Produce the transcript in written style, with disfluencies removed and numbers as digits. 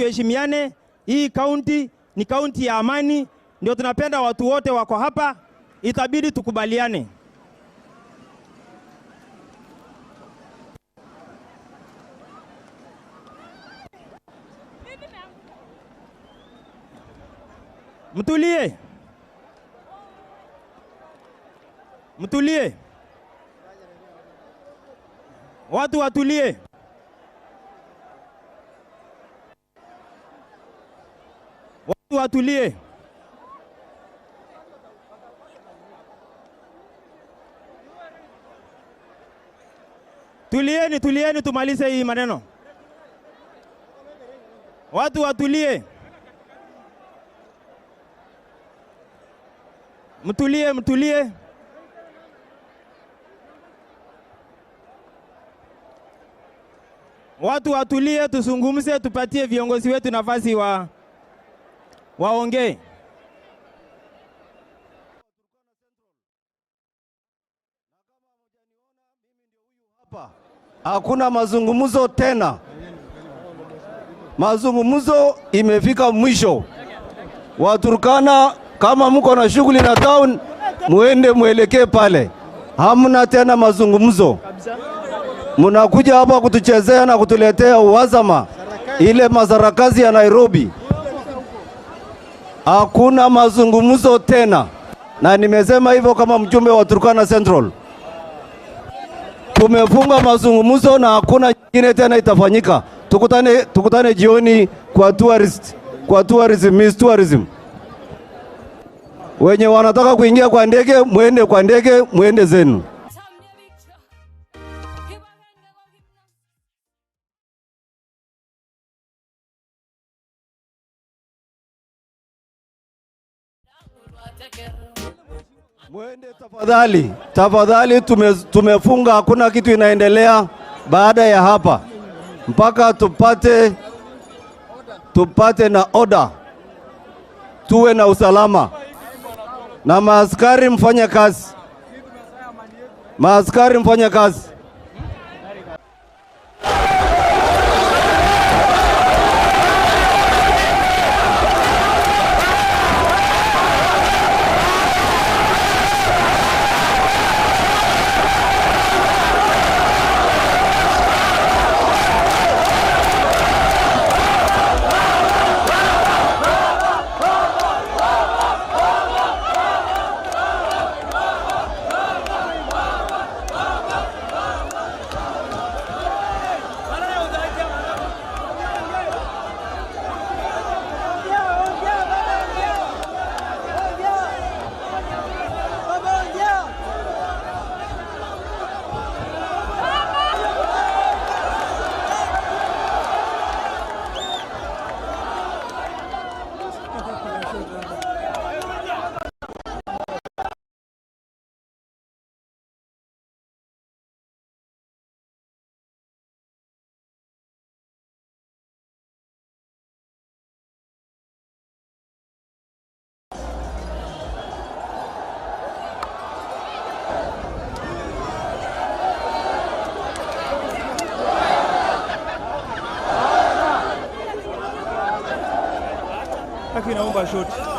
tuheshimiane. Hii kaunti ni kaunti ya amani, ndio tunapenda watu wote wako hapa, itabidi tukubaliane. Mtulie. Mtulie. Watu watulie. Watu watulie. Tulieni tumalize hii maneno. Watu watulie. Mtulie. Watu watulie, tuzungumze, tupatie viongozi wetu nafasi waongee. Hakuna mazungumzo tena. Mazungumzo imefika mwisho. Waturkana, kama mko na shughuli na town, muende muelekee pale. Hamna tena mazungumzo. Munakuja hapa kutuchezea na kutuletea uwazama ile mazarakazi ya Nairobi. Hakuna mazungumzo tena. Na nimesema hivyo kama mjumbe wa Turkana Central. Tumefunga mazungumzo na hakuna nyingine tena itafanyika. Tukutane jioni kwa tourism. Wenye wanataka kuingia kwa ndege, muende kwa ndege, muende zenu. Muende tafadhali, tumefunga, hakuna kitu inaendelea baada ya hapa. Mpaka tupate na order. Tuwe na usalama. Na maaskari mfanye kazi. Naomba shoti.